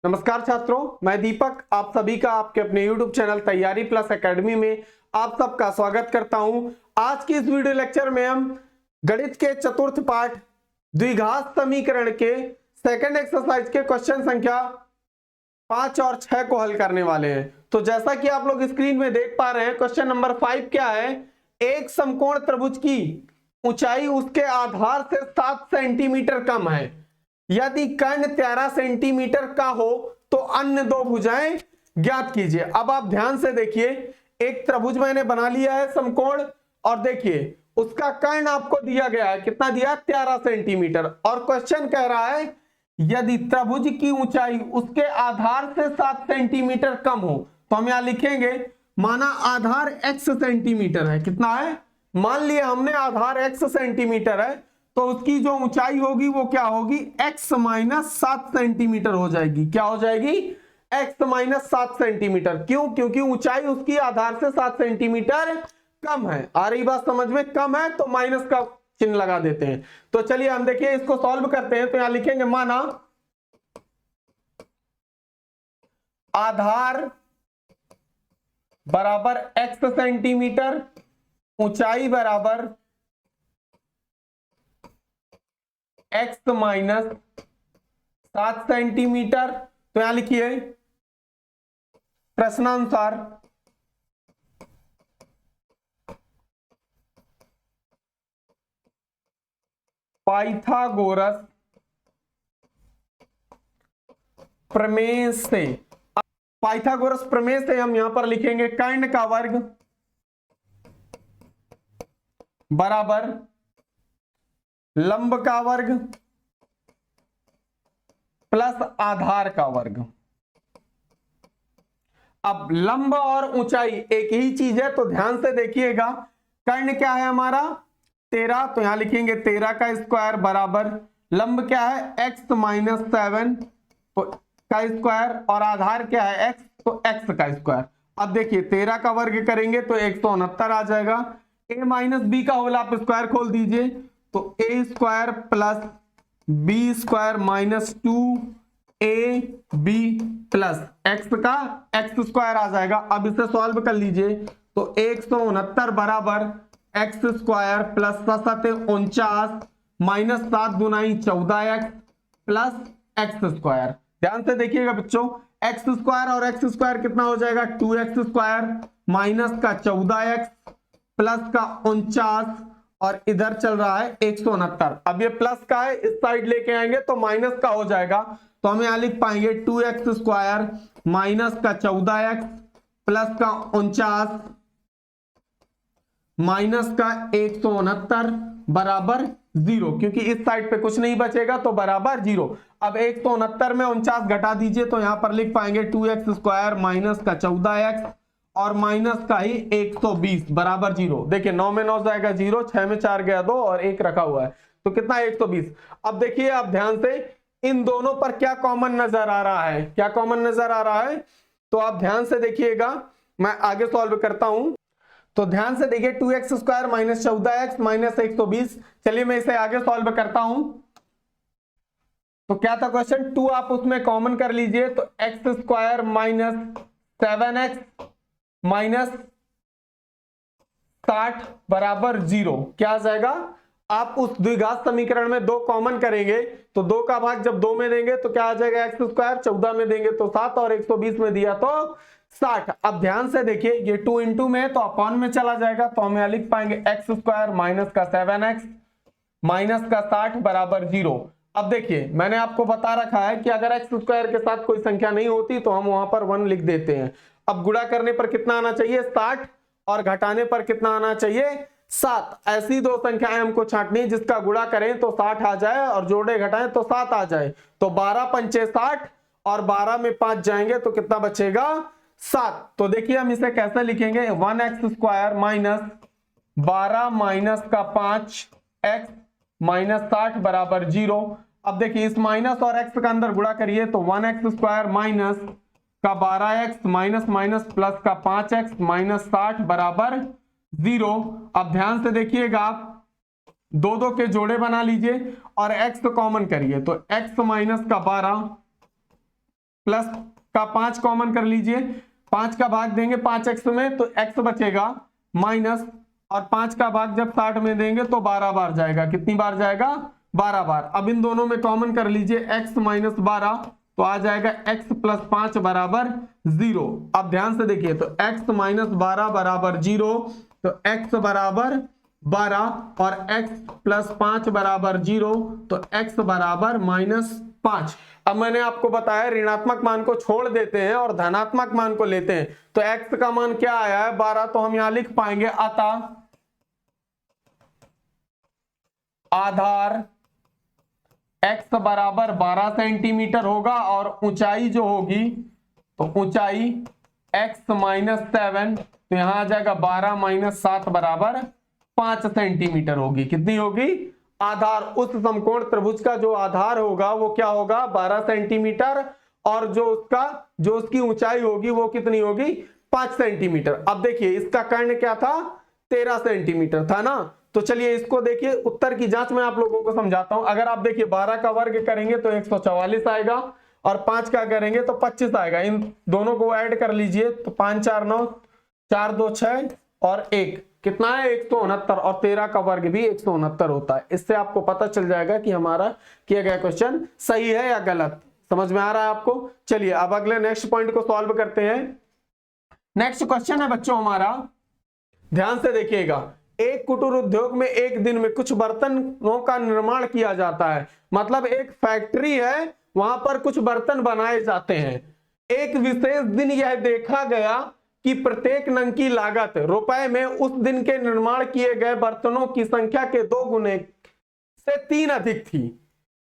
नमस्कार छात्रों, मैं दीपक आप सभी का आपके अपने YouTube चैनल तैयारी प्लस एकेडमी में आप सबका स्वागत करता हूं। आज की इस वीडियो लेक्चर में हम गणित के चतुर्थ पाठ द्विघात समीकरण के सेकंड एक्सरसाइज के क्वेश्चन संख्या 5 और 6 को हल करने वाले हैं। तो जैसा कि आप लोग स्क्रीन में देख पा रहे हैं, क्वेश्चन नंबर 5 क्या है? एक समकोण त्रिभुज की ऊंचाई उसके आधार से 7 सेंटीमीटर कम है। यदि कर्ण 13 सेंटीमीटर का हो तो अन्य दो भुजाएं ज्ञात कीजिए। अब आप ध्यान से देखिए, एक त्रिभुज मैंने बना लिया है समकोण, और देखिए उसका कर्ण आपको दिया गया है, कितना दिया? 13 सेंटीमीटर। और क्वेश्चन कह रहा है यदि त्रिभुज की ऊंचाई उसके आधार से 7 सेंटीमीटर कम हो, तो हम यहां लिखेंगे माना आधार x सेंटीमीटर है। कितना है? मान लिया हमने आधार x सेंटीमीटर है, तो उसकी जो ऊंचाई होगी वो क्या होगी? x माइनस 7 सेंटीमीटर हो जाएगी। क्या हो जाएगी? x minus 7 centimetre. क्यों? क्योंकि ऊंचाई उसकी आधार से 7 सेंटीमीटर कम है। आ रही बात समझ में? कम है तो माइनस का चिन्ह लगा देते हैं। तो चलिए हम देखिए इसको सॉल्व करते हैं। तो यहां लिखेंगे माना आधार बराबर x सेंटीमीटर, ऊंचाई बराबर x माइनस 7 सेंटीमीटर। तो यहां लिखिए प्रश्नानुसार पाइथागोरस प्रमेय से, पाइथागोरस प्रमेय से हम यहां पर लिखेंगे कर्ण का वर्ग बराबर लंब का वर्ग प्लस आधार का वर्ग। अब लंब और ऊंचाई एक ही चीज है, तो ध्यान से देखिएगा। कर्ण क्या है हमारा? 13, तो यहां लिखेंगे 13 का स्क्वायर बराबर लंब क्या है? x माइनस 7 का स्क्वायर, और आधार क्या है? x, तो x का स्क्वायर। अब देखिए 13 का वर्ग करेंगे तो 169 आ जाएगा। a माइनस बी का होल आप स्क्वायर खोल दीजिए, तो a square plus b square minus 2ab plus x का x स्क्वायर आ जाएगा। अब इसे सॉल्व कर लीजिए, तो 169 बराबर x square plus 7 minus 7 Dunai 14x plus x square. ध्यान से देखिएगा बच्चों, एक्स स्क्वायर और एक्स स्क्वायर कितना हो जाएगा? 2x स्क्वायर माइनस का 14x प्लस का 49, और इधर चल रहा है 169। अब ये प्लस का है, इस साइड लेके आएंगे तो माइनस का हो जाएगा। तो हम यहां लिख पाएंगे 2x स्क्वायर माइनस का 14x प्लस का 49 माइनस का 169 बराबर 0, क्योंकि इस साइड पे कुछ नहीं बचेगा तो बराबर 0। अब 169 में 49 घटा दीजिए, तो यहां पर लिख पाएंगे 2x स्क्वायर माइनस का 14x और माइनस का ही 120 बराबर 0। देखिए 9 में 9 जाएगा 0, 6 में 4 गया 2 और 1 रखा हुआ है, तो कितना? 120। अब देखिए आप ध्यान से, इन दोनों पर क्या कॉमन नजर आ रहा है? क्या कॉमन नजर आ रहा है? तो आप ध्यान से देखिएगा, मैं आगे सॉल्व करता हूं। तो ध्यान से देखिए 2x square minus 14x minus 120। चलिए मैं इसे आगे सॉल्व करता हूं। तो क्या था क्वेश्चन? 2 आप उसमें कॉमन कर लीजिए, तो x square minus 7x minus 60 बराबर 0। क्या आ जाएगा? आप उस द्विघात समीकरण में 2 कॉमन करेंगे, तो 2 का भाग जब 2 में देंगे तो क्या आ जाएगा? एक्स स्क्वायर, 14 में देंगे तो 7, और 120 में दिया तो 60। अब ध्यान से देखिए, ये 2 इंटू में है तो अपॉन में चला जाएगा, तो हम यहां लिख पाएंगे एक्स स्क्वायर माइनस का 7x माइनस का 60 बराबर 0। अब देखिए मैंने आपको बता रखा है कि अगर एक्स स्क्वायर के साथ कोई संख्या नहीं होती तो हम वहां पर 1 लिख देते हैं। अब गुणा करने पर कितना आना चाहिए? 60, और घटाने पर कितना आना चाहिए? 7। ऐसी दो संख्याएं हमको छांटनी है जिसका गुणा करें तो 60 आ जाए और जोड़े घटाएं तो 7 आ जाए। तो 12 पंचे 60 और 12 में 5 जाएंगे तो कितना बचेगा? 7। तो देखिए हम इसे कैसे लिखेंगे? 1x स्क्वायर माइनस 12 माइनस का 5x माइनस 60 बराबर 0। अब देखिए इस माइनस और x का अंदर गुणा करिए, तो 1x स्क्वायर माइनस का 12x माइनस माइनस प्लस का 5x माइनस 60 बराबर 0। अब ध्यान से देखिएगा, आप 2 के जोड़े बना लीजिए और x कॉमन करिए, तो x माइनस का 12 प्लस का 5 कॉमन कर लीजिए, 5 का भाग देंगे 5x में तो x बचेगा माइनस, और 5 का भाग जब 60 में देंगे तो 12 बार जाएगा। कितनी बार जाएगा? 12 बार। अब इन दोनों में कॉमन कर लीजिए x माइनस 12 तो आ जाएगा x प्लस 5 बराबर 0। अब ध्यान से देखिए तो x माइनस 12 बराबर 0, तो x बराबर 12 और x प्लस 5 बराबर 0, तो x बराबर -5। अब मैंने आपको बताया ऋणात्मक मान को छोड़ देते हैं और धनात्मक मान को लेते हैं, तो x का मान क्या आया है? 12। तो हम यहां लिख पाएंगे अतः आधार x बराबर 12 सेंटीमीटर होगा और ऊंचाई जो होगी तो ऊंचाई x माइनस 7, तो यहां आ जाएगा 12 माइनस 7 बराबर 5 सेंटीमीटर होगी। कितनी होगी? आधार उस समकोण त्रिभुज का जो आधार होगा वो क्या होगा? 12 सेंटीमीटर, और जो उसकी ऊंचाई होगी वो कितनी होगी? 5 सेंटीमीटर। अब देखिए इसका कर्ण क्या था? 13 सेंटीमीटर था ना। तो चलिए इसको देखिए, उत्तर की जांच में आप लोगों को समझाता हूं। अगर आप देखिए 12 का वर्ग करेंगे तो 144 आएगा, और 5 का करेंगे तो 25 आएगा। इन दोनों को ऐड कर लीजिए तो 5 4 9, 4 2 6 और 1 कितना है? 169, और 13 का वर्ग भी 169 होता है। इससे आपको पता चल जाएगा कि हमारा किया गया क्वेश्चन सही है या गलत। समझ में आ रहा है आपको? चलिए अब अगले नेक्स्ट पॉइंट को सॉल्व करते हैं। नेक्स्ट क्वेश्चन है बच्चों हमारा, ध्यान से देखिएगा। एक कुटीर उद्योग में एक दिन में कुछ बर्तनों का निर्माण किया जाता है। मतलब एक फैक्ट्री है, वहां पर कुछ बर्तन बनाए जाते हैं। एक विशेष दिन यह देखा गया कि प्रत्येक नंग की लागत रुपए में उस दिन के निर्माण किए गए बर्तनों की संख्या के 2 गुने से 3 अधिक थी।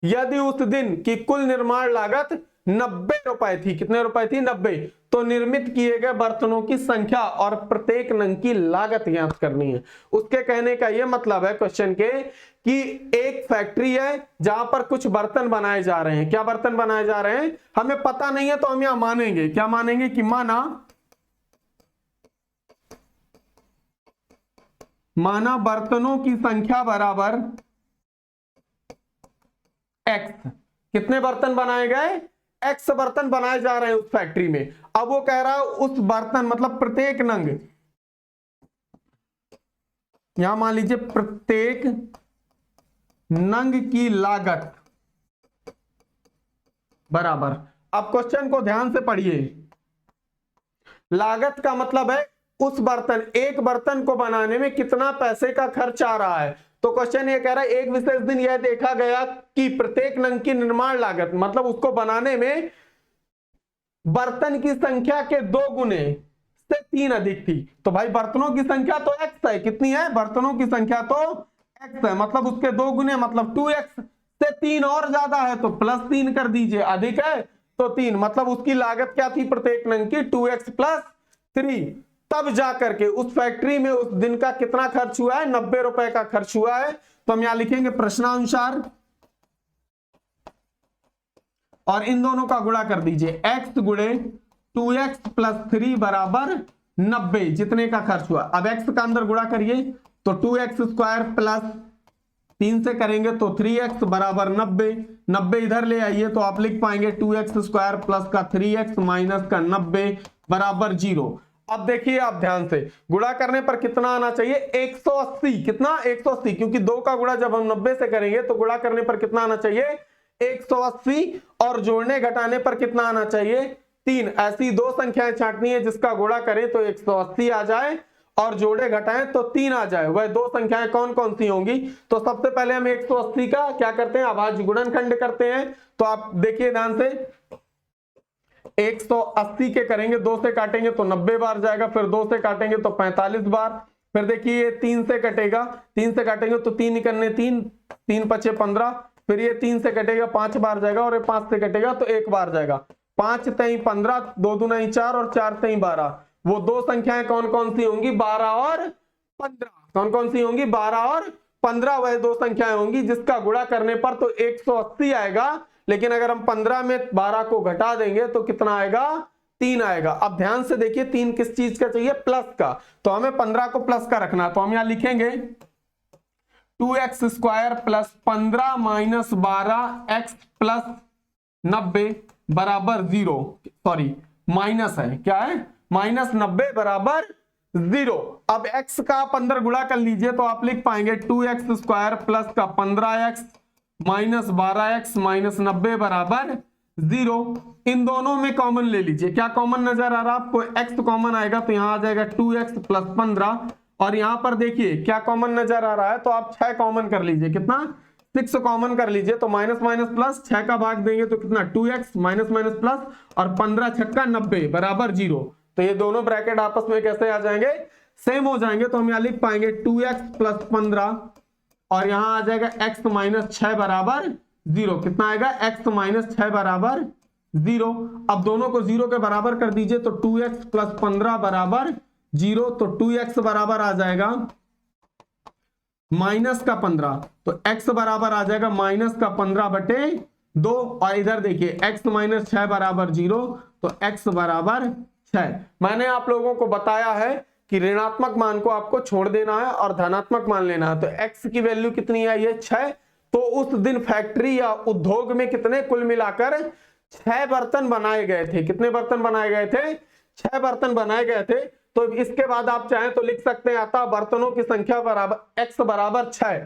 यदि उस दिन की कुल निर्माण लागत 90 रुपए थी। कितने रुपए थी? 90। तो निर्मित किए गए बर्तनों की संख्या और प्रत्येक नंग की लागत ज्ञात करनी है। उसके कहने का यह मतलब है क्वेश्चन के कि एक फैक्ट्री है जहां पर कुछ बर्तन बनाए जा रहे हैं। क्या बर्तन बनाए जा रहे हैं हमें पता नहीं है, तो हम यहां मानेंगे। क्या मानेंगे? कि माना बर्तनों की संख्या बराबर x। कितने बर्तन बनाए गए? x बर्तन बनाए जा रहे हैं उस फैक्ट्री में। अब वो कह रहा है उस बर्तन मतलब प्रत्येक नंग, यहां मान लीजिए प्रत्येक नंग की लागत बराबर। अब क्वेश्चन को ध्यान से पढ़िए। लागत का मतलब है उस एक बर्तन को बनाने में कितना पैसे का खर्च आ रहा है। तो क्वेश्चन ये कह रहा है एक विशेष दिन यह देखा गया कि प्रत्येक नंग की निर्माण लागत, मतलब उसको बनाने में बर्तन की संख्या के 2 गुने से 3 अधिक थी। तो भाई बर्तनों की संख्या तो x है। कितनी है? बर्तनों की संख्या तो x है, मतलब उसके 2 गुने मतलब 2x से 3 और ज्यादा है तो +3 कर दीजिए। अधिक है तो 3, मतलब उसकी लागत क्या थी प्रत्येक नंग की? 2x + 3। तब जाकर के उस फैक्ट्री में उस दिन का कितना खर्च हुआ है? 90 रुपए का खर्च हुआ है। तो हम यहां लिखेंगे प्रश्नानुसार, और इन दोनों का गुणा कर दीजिए। x गुणे 2x + 3 बराबर 90, जितने का खर्च हुआ। अब x का अंदर गुणा करिए तो 2x² + 3 से करेंगे तो 3x बराबर 90। 90 इधर ले आइए तो आप लिख पाएंगे 2x² + का 3x माइनस का 90 बराबर 0। अब देखिए आप ध्यान से, गुणा करने पर कितना आना चाहिए? 180। कितना? 180, क्योंकि 2 का गुणा जब हम 90 से करेंगे तो गुणा करने पर कितना आना चाहिए? 180, और जोड़ने घटाने पर कितना आना चाहिए? 3। ऐसी 2 संख्याएं छांटनी है जिसका गुणा करें तो 180 आ जाए और जोड़े घटाएं तो 3 आ जाए। वह 2 संख्याएं कौन कौन सी होंगी? तो सबसे पहले हम 180 का क्या करते हैं? अभाज्य गुणनखंड करते हैं। तो आप देखिए ध्यान से, 180 के करेंगे 2 से काटेंगे तो 90 बार जाएगा, फिर 2 से काटेंगे तो 45 बार, फिर देखिए 3 से कटेगा, 3 से काटेंगे तो 3 निकलने 3, 3 × 5 = 15, फिर ये 3 से कटेगा 5 बार जाएगा, और ये 5 से कटेगा तो 1 बार जाएगा। 5 × 3 = 15, 2 × 2 = 4 और 4 × 3 = 12। वो 2 संख्याएं कौन कौन सी होंगी? 12 और 15। कौन कौन सी होंगी? 12 और 15 वह 2 संख्याएं होंगी जिसका गुणा करने पर तो 180 आएगा, लेकिन अगर हम 15 में 12 को घटा देंगे तो कितना आएगा? 3 आएगा। अब ध्यान से देखिए 3 किस चीज का चाहिए? प्लस का। तो हमें 15 को प्लस का रखना, तो हम यहां लिखेंगे 2x² + 15 - 12x + 90 बराबर 0, सॉरी माइनस है, क्या है -90 बराबर 0। अब x का आप अंदर गुणा कर लीजिए तो आप लिख पाएंगे 2x स्क्वायर प्लस का 15x माइनस 12x माइनस 90 बराबर 0। इन दोनों में कॉमन ले लीजिए, क्या कॉमन नजर आ रहा है आपको, x कॉमन आएगा तो यहां आ जाएगा 2x प्लस 15, और यहां पर देखिए क्या कॉमन नजर आ रहा है, तो आप 6 कॉमन कर लीजिए, कितना 6 कॉमन कर लीजिए, तो माइनस माइनस प्लस 6 का भाग देंगे तो कितना 2x माइनस माइनस प्लस और 15 छक्का 90 बराबर 0। तो ये दोनों ब्रैकेट आपस में कैसे आ जाएंगे, सेम हो जाएंगे। तो हम यहां लिख पाएंगे 2x प्लस 15 और यहां आ जाएगा x माइनस 6 बराबर 0। कितना आएगा, x माइनस 6 बराबर 0। अब दोनों को 0 के बराबर कर दीजिए तो 2x प्लस 15 बराबर 0, तो 2x बराबर आ जाएगा माइनस का 15, तो x बराबर आ जाएगा माइनस का 15 बटे 2, और इधर देखिए x माइनस 6 बराबर 0, तो x बराबर 6। मैंने आप लोगों को बताया है कि ऋणात्मक मान को आपको छोड़ देना है और धनात्मक मान लेना है। तो x की वैल्यू कितनी है, ये 6। तो उस दिन फैक्ट्री या उद्योग में कितने कुल मिलाकर 6 बर्तन बनाए गए थे, कितने बर्तन बनाए गए थे, 6 बर्तन बनाए गए थे। तो इसके बाद आप चाहें तो लिख सकते हैं अतः बर्तनों की संख्या बराबर x बराबर 6,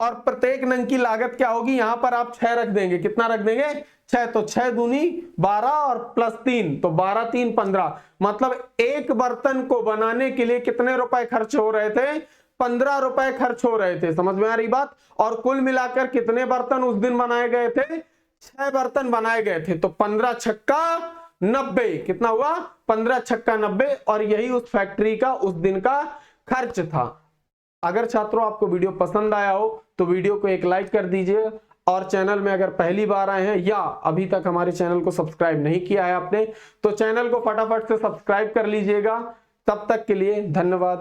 और प्रत्येक नंग की लागत क्या होगी, यहां पर आप 6 रख देंगे, कितना रख देंगे 6, तो 6 दूनी 12 और प्लस 3, तो 12 3 15, मतलब एक बर्तन को बनाने के लिए कितने रुपए खर्च हो रहे थे, 15 रुपए खर्च हो रहे थे। समझ में आ रही बात। और कुल मिलाकर कितने बर्तन उस दिन बनाए गए थे, 6 बर्तन बनाए गए थे। तो 15 छक्का 90, कितना हुआ 15 छक्का 90, और यही उस फैक्ट्री का उस दिन का खर्च था। अगर छात्रों आपको वीडियो पसंद आया हो तो वीडियो को एक लाइक कर दीजिए, और चैनल में अगर पहली बार आए हैं या अभी तक हमारे चैनल को सब्सक्राइब नहीं किया है आपने, तो चैनल को फटाफट से सब्सक्राइब कर लीजिएगा। तब तक के लिए धन्यवाद।